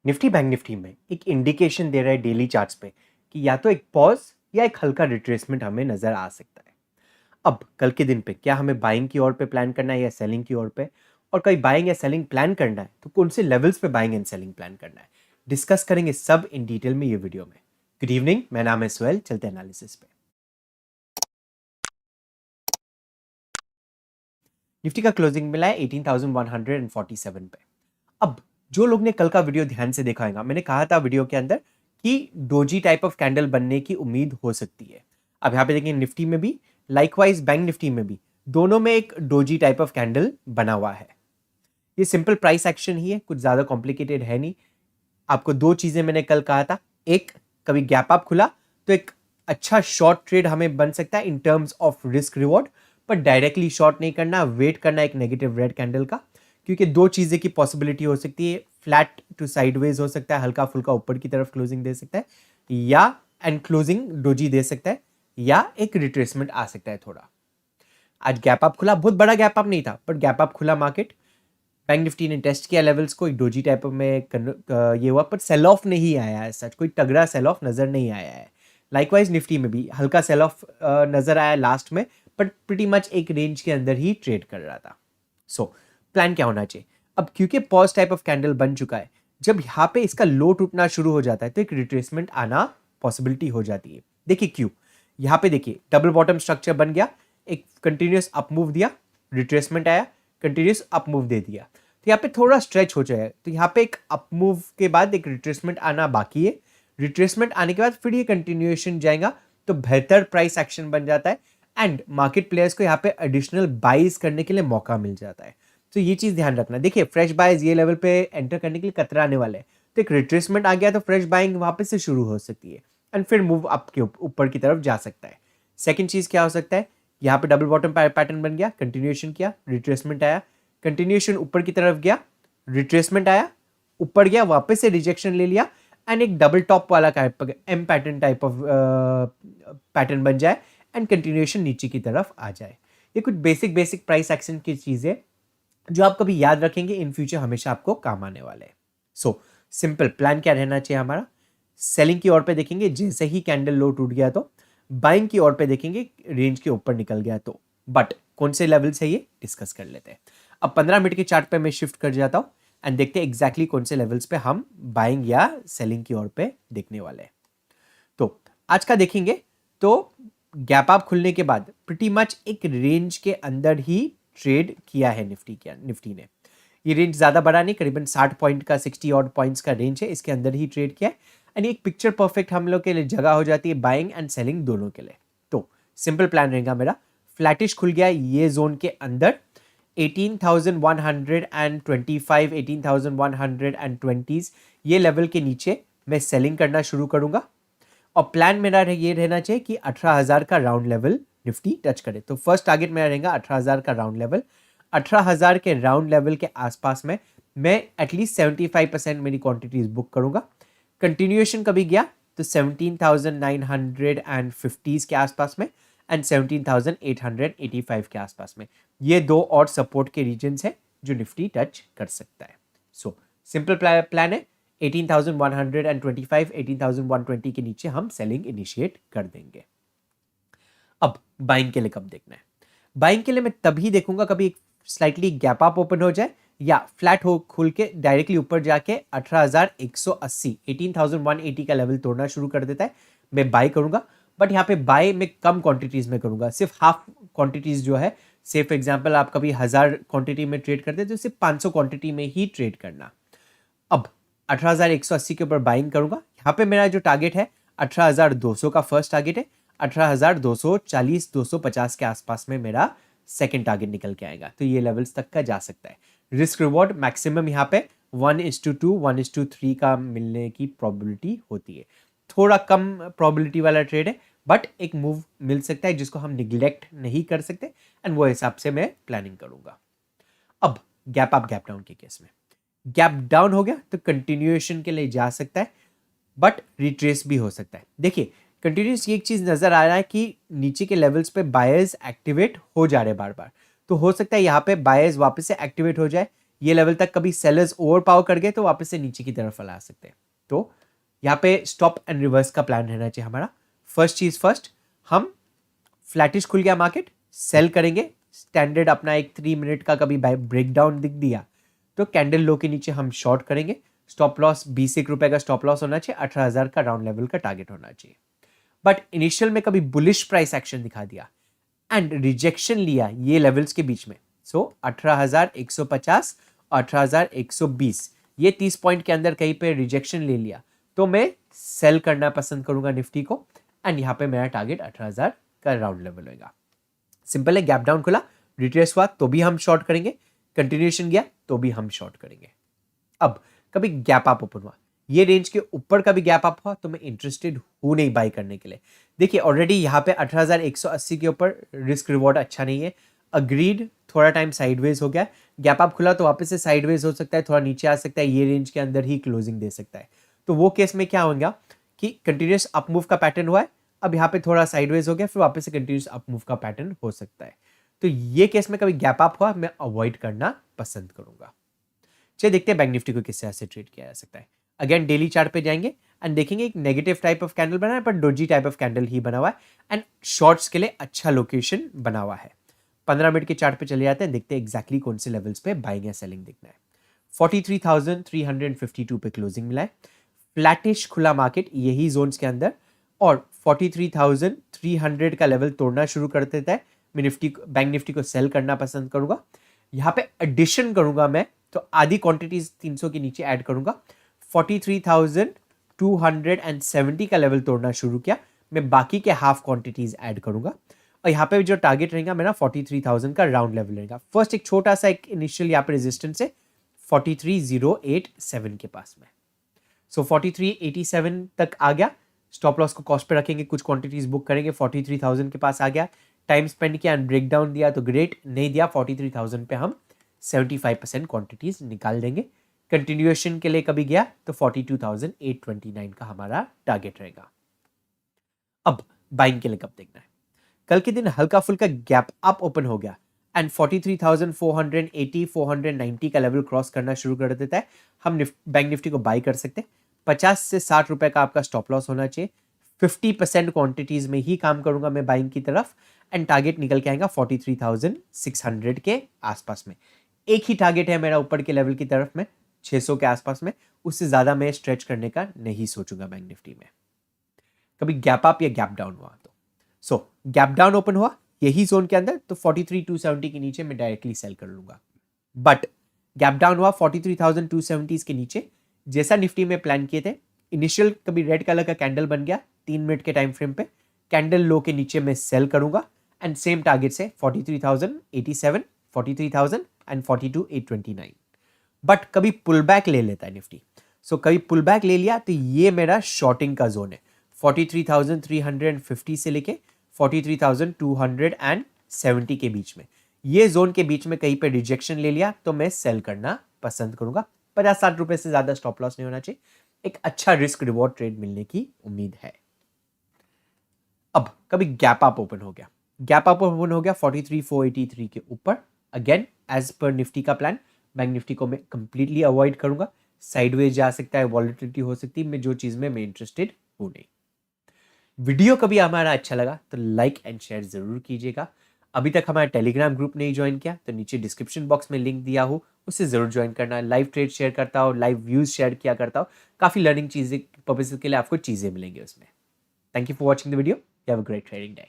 Nifty bank Nifty में एक indication दे रहा है डेली चार्ट्स पे कि या तो एक पॉज या एक हल्का रिट्रेसमेंट हमें नजर आ सकता है। अब कल के दिन पे क्या हमें बाइंग की ओर पे प्लान करना है या सेलिंग की ओर पे, और कहीं बाइंग या सेलिंग प्लान करना है तो कौन से लेवल्स पे बाइंग एंड सेलिंग प्लान करना है, डिस्कस करेंगे सब इन डिटेल में ये वीडियो में। गुड इवनिंग, मेरा नाम है सुहेल, चलते एनालिसिस पे। निफ्टी का क्लोजिंग मिला है 18,147 पे। अब जो लोग ने कल का वीडियो ध्यान से देखा होगा, मैंने कहा था वीडियो के अंदर कि डोजी टाइप ऑफ कैंडल बनने की उम्मीद हो सकती है। अब यहाँ पे देखिए निफ्टी में भी, लाइकवाइज बैंक निफ्टी में भी, दोनों में एक डोजी टाइप ऑफ कैंडल बना हुआ है। ये सिंपल प्राइस एक्शन ही है, कुछ ज्यादा कॉम्प्लिकेटेड है नहीं। आपको दो चीजें मैंने कल कहा था, एक, कभी गैप अप खुला तो एक अच्छा शॉर्ट ट्रेड हमें बन सकता है in terms of risk reward, पर डायरेक्टली शॉर्ट नहीं करना, वेट करना एक नेगेटिव रेड कैंडल का, क्योंकि दो चीजें की पॉसिबिलिटी हो सकती है। फ्लैट टू साइडवेज हो सकता है, हल्का फुल्का ऊपर की तरफ क्लोजिंग दे सकता है, या एंड क्लोजिंग डोजी दे सकता है, या एक रिट्रेसमेंट आ सकता है थोड़ा। आज गैप अप खुला, बहुत बड़ा गैप अप नहीं था बट गैप अप खुला मार्केट। बैंक निफ्टी ने टेस्ट किया लेवल्स को, एक डोजी टाइप में ये हुआ, पर सेल ऑफ नहीं आया है, सच कोई तगड़ा सेल ऑफ नजर नहीं आया है। लाइकवाइज निफ्टी में भी हल्का सेल ऑफ नजर आया लास्ट में, बट प्रीटी मच एक रेंज के अंदर ही ट्रेड कर रहा था। सो प्लान क्या होना चाहिए अब, क्योंकि पॉज टाइप ऑफ कैंडल बन चुका है, जब यहाँ पे इसका लो टूटना शुरू हो जाता है तो एक रिट्रेसमेंट आना पॉसिबिलिटी हो जाती है। देखिए क्यों, यहाँ पे देखिए डबल बॉटम स्ट्रक्चर बन गया, एक कंटिन्यूस अप मूव दिया, रिट्रेसमेंट आया, कंटिन्यूस अप मूव दे दिया, तो यहाँ पे थोड़ा स्ट्रेच हो जाएगा। तो यहाँ पे एक अप मूव के बाद एक रिट्रेसमेंट आना बाकी है। रिट्रेसमेंट आने के बाद फिर ये कंटिन्यूएशन जाएगा तो बेहतर प्राइस एक्शन बन जाता है, एंड मार्केट प्लेयर्स को यहाँ पे एडिशनल बाइज करने के लिए मौका मिल जाता है। तो ये चीज ध्यान रखना। देखिए फ्रेश बाइज ये लेवल पे एंटर करने के लिए कतराने वाले हैं, तो एक रिट्रेसमेंट आ गया तो फ्रेश बाइंग वापस से शुरू हो सकती है, एंड फिर मूव अप के ऊपर की तरफ जा सकता है। सेकंड चीज क्या हो सकता है, यहाँ पे डबल बॉटम पैटर्न बन गया, कंटिन्यूएशन किया, रिट्रेसमेंट आया, कंटिन्यूएशन ऊपर की तरफ गया, रिट्रेसमेंट आया, ऊपर गया, वापस से रिजेक्शन ले लिया, एंड एक डबल टॉप वाला M pattern type of pattern बन जाए, एंड कंटिन्यूएशन नीचे की तरफ आ जाए। ये कुछ बेसिक बेसिक प्राइस एक्शन की चीजें जो आप कभी याद रखेंगे, इन फ्यूचर हमेशा आपको काम आने वाले हैं। सो सिंपल प्लान क्या रहना चाहिए हमारा, सेलिंग की ओर पे देखेंगे जैसे ही कैंडल लो टूट गया तो, बाइंग की ओर पे देखेंगे रेंज के ऊपर निकल गया तो। बट कौन से लेवल से ये डिस्कस कर लेते हैं। अब 15 मिनट के चार्ट पे मैं शिफ्ट कर जाता हूं एंड देखते हैं एग्जैक्टली कौन से लेवल्स पे हम बाइंग या सेलिंग की ओर पे देखने वाले हैं। तो आज का देखेंगे तो गैप अप खुलने के बाद प्रीटी मच एक रेंज के अंदर ही ट्रेड किया है निफ्टी ने। ये रेंज ज्यादा बड़ा नहीं, करीबन 60 पॉइंट का, 60 ऑड पॉइंट्स का रेंज है, इसके अंदर ही ट्रेड किया है, एंड एक पिक्चर परफेक्ट हम लोग के लिए जगह हो जाती है बाइंग एंड सेलिंग दोनों के लिए। तो सिंपल प्लान रहेगा मेरा, फ्लैटिश खुल गया ये जोन के अंदर 18,125, 18,120 ये लेवल के नीचे मैं सेलिंग करना शुरू करूंगा, और प्लान मेरा ये रहना चाहिए कि 18,000 का राउंड लेवल निफ्टी टच करे। तो फर्स्ट टारगेट मेरा रहेगा 18,000 का राउंड लेवल। 18,000 के राउंड लेवल के आसपास में मैं एटलीस्ट 75% मेरी क्वांटिटीज बुक करूंगा। कंटिन्यूएशन कभी गया तो 17,950 के आसपास में, एंड 17,885 के आसपास में, ये दो और सपोर्ट के रीजन्स है जो निफ्टी टच कर सकता है। सो सिंपल प्लान है, 18,125, 18,120 के नीचे हम सेलिंग इनिशिएट कर देंगे। अब बाइंग के लिए कब देखना है, बाइंग के लिए मैं तभी देखूंगा कभी एक स्लाइटली गैप अप ओपन हो जाए, या फ्लैट हो खुल के डायरेक्टली ऊपर जाके 18,180, 18,180 का लेवल तोड़ना शुरू कर देता है, मैं बाय करूंगा। बट यहाँ पे बाय में कम क्वांटिटीज में करूंगा, सिर्फ हाफ क्वांटिटीज जो है, सिर्फ एग्जांपल आप कभी 1000 क्वांटिटी में ट्रेड करते हैं तो सिर्फ 500 क्वांटिटी में ही ट्रेड करना। अब 18,180 के ऊपर बाइंग करूंगा, यहाँ पे मेरा जो टारगेट है 18,200 का फर्स्ट टारगेट है, 18,240, 250 के आसपास में मेरा सेकंड टारगेट निकल के आएगा, तो ये लेवल्स तक का जा सकता है। रिस्क रिवॉर्ड मैक्सिमम यहाँ पे 1:2, 1:3 का मिलने की प्रोबेबिलिटी होती है। थोड़ा कम प्रोबेबिलिटी वाला ट्रेड है, बट एक मूव मिल सकता है जिसको हम निग्लेक्ट नहीं कर सकते, एंड वो हिसाब से मैं प्लानिंग करूंगा। अब गैप अप गैप डाउन के केस में, गैप डाउन हो गया तो कंटिन्यूएशन के लिए जा सकता है, बट रिट्रेस भी हो सकता है। देखिए कंटिन्यूस ये एक चीज नजर आ रहा है कि नीचे के लेवल्स पे बायर्स एक्टिवेट हो जा रहे बार बार, तो हो सकता है यहाँ पे बायर्स वापस से एक्टिवेट हो जाए, ये लेवल तक कभी सेलर्स ओवर पावर कर गए तो वापस से नीचे की तरफ ला सकते हैं। तो यहाँ पे स्टॉप एंड रिवर्स का प्लान रहना चाहिए हमारा। फर्स्ट चीज फर्स्ट, हम फ्लैटिश खुल गया मार्केट, सेल करेंगे। स्टैंडर्ड अपना एक 3 मिनट का कभी ब्रेकडाउन दिख दिया तो कैंडल लो के नीचे हम शॉर्ट करेंगे। स्टॉप लॉस 20 रुपए का स्टॉप लॉस होना चाहिए, 18,000 का राउंड लेवल का टारगेट होना चाहिए। बट इनिशियल में कभी बुलिश प्राइस एक्शन दिखा दिया एंड रिजेक्शन लिया ये लेवल्स के बीच में, सो 18,150 और 18,120, ये 30 पॉइंट के अंदर कहीं पे रिजेक्शन ले लिया तो मैं सेल करना पसंद करूंगा निफ्टी को। एंड यहाँ पे मेरा टारगेट 18,000 का राउंड लेवल होगा। सिंपल है, गैप डाउन खुला, रिट्रेस हुआ तो भी हम शॉर्ट करेंगे, कंटिन्यूएशन गया तो भी हम शॉर्ट करेंगे। अब कभी गैप अप ओपन हुआ, ये रेंज के ऊपर का भी गैप अप हुआ तो मैं इंटरेस्टेड हूं नहीं बाई करने के लिए। देखिए ऑलरेडी यहाँ पे 18,180 के ऊपर रिस्क रिवॉर्ड अच्छा नहीं है। अग्रीड, थोड़ा टाइम साइडवेज हो गया, गैप अप खुला तो वापस से साइडवेज हो सकता है, थोड़ा नीचे आ सकता है, ये रेंज के अंदर ही क्लोजिंग दे सकता है। तो वो केस में क्या होगा कि कंटिन्यूस अप मूव का पैटर्न हुआ है, अब यहाँ पे थोड़ा साइडवेज हो गया, फिर वापस से कंटिन्यूस अप मूव का पैटर्न हो सकता है। तो ये केस में कभी गैप अप हुआ मैं अवॉइड करना पसंद करूंगा। चलिए देखते हैं बैंक निफ्टी को किस तरह से ट्रेड किया जा सकता है। अगेन डेली चार्ट पे जाएंगे एंड देखेंगे एक नेगेटिव टाइप ऑफ कैंडल बना है, पर डोजी टाइप ऑफ कैंडल ही बना हुआ है एंड शॉर्ट्स के लिए अच्छा लोकेशन बना हुआ है। 15 मिनट के चार्ट पे चले जाते हैं, देखते हैं एग्जैक्टली कौन से लेवल्स पे बाइंग या सेलिंग दिखना है। 43,352 पे क्लोजिंग मिला है, फ्लैटिश खुला मार्केट यही जोन्स के अंदर, और 43,300 का लेवल तोड़ना शुरू कर देता है। मैं बैंक निफ्टी को सेल करना पसंद करूंगा। यहाँ पे एडिशन करूंगा मैं तो आधी क्वांटिटीज 300 के नीचे ऐड करूंगा। 43,270 का लेवल तोड़ना शुरू किया, मैं बाकी के हाफ क्वांटिटीज ऐड करूंगा। और यहाँ पे जो टारगेट रहेगा मेरा 43,000 का राउंड लेवल रहेगा। फर्स्ट एक छोटा सा एक इनिशियल यहाँ पे रेजिस्टेंस है 43,087 के पास में। सो 43,087 तक आ गया, स्टॉप लॉस को कॉस्ट पे रखेंगे, कुछ क्वांटिटीज बुक करेंगे। 43,000 के पास आ गया, टाइम स्पेंड किया एंड ब्रेक डाउन दिया तो ग्रेट, नहीं दिया 43,000 पे हम 75% क्वांटिटीज निकाल देंगे। कंटिन्यूएशन के लिए कभी गया तो 42,829 का हमारा टारगेट रहेगा। अब बाइंग के लिए कब देखना है? कल के दिन हल्का फुल्का गैप अप ओपन हो गया एंड 43,480 490 का लेवल क्रॉस करना शुरू कर देता है, हम बैंक निफ्टी को बाई कर सकते हैं। 50 से 60 रुपए का आपका स्टॉप लॉस होना चाहिए। 50% क्वांटिटीज में ही काम करूंगा मैं बाइंग की तरफ एंड टारगेट निकल के आएगा 43,600 के आसपास में। एक ही टारगेट है मेरा ऊपर के लेवल की तरफ में 600 के आसपास में, उससे ज्यादा मैं स्ट्रेच करने का नहीं सोचूंगा बैंक निफ्टी में। कभी गैप अप या गैप डाउन हुआ तो गैप डाउन ओपन हुआ यही जोन के अंदर तो 43,270 के नीचे मैं डायरेक्टली सेल कर लूंगा। बट गैप डाउन हुआ 43,270 के नीचे, जैसा निफ्टी में प्लान किए थे, इनिशियल कभी रेड कलर का कैंडल बन गया 3 मिनट के टाइम फ्रेम पे, कैंडल लो के नीचे मैं सेल करूंगा एंड सेम टारगेट से 43,087, 43,000 एंड 42,829। बट कभी पुल बैक ले लेता है निफ्टी, कभी पुल बैक ले लिया तो ये मेरा शॉर्टिंग का जोन है 43,350 से लेके 43,270 के बीच में। ये जोन के बीच में कहीं पे रिजेक्शन ले लिया तो मैं सेल करना पसंद करूंगा। 50-60 रुपए से ज्यादा स्टॉप लॉस नहीं होना चाहिए, एक अच्छा रिस्क रिवॉर्ड ट्रेड मिलने की उम्मीद है। अब कभी गैप अप ओपन हो गया, 43,483 के ऊपर, अगेन एज पर निफ्टी का प्लान बैंक निफ्टी को मैं कंप्लीटली अवॉइड करूंगा। साइडवेज जा सकता है, वॉलेटिलिटी हो सकती है, मैं जो चीज में मैं इंटरेस्टेड हूं नहीं। वीडियो कभी हमारा अच्छा लगा तो लाइक एंड शेयर जरूर कीजिएगा। अभी तक हमारा टेलीग्राम ग्रुप नहीं ज्वाइन किया तो नीचे डिस्क्रिप्शन बॉक्स में लिंक दिया हो, उससे जरूर ज्वाइन करना। लाइव ट्रेड शेयर करता हो, लाइव व्यूज शेयर किया करता हो, काफी लर्निंग चीजें पर्पसेस के लिए आपको चीजें मिलेंगी उसमें। Thank you for watching the video, have a great trading day.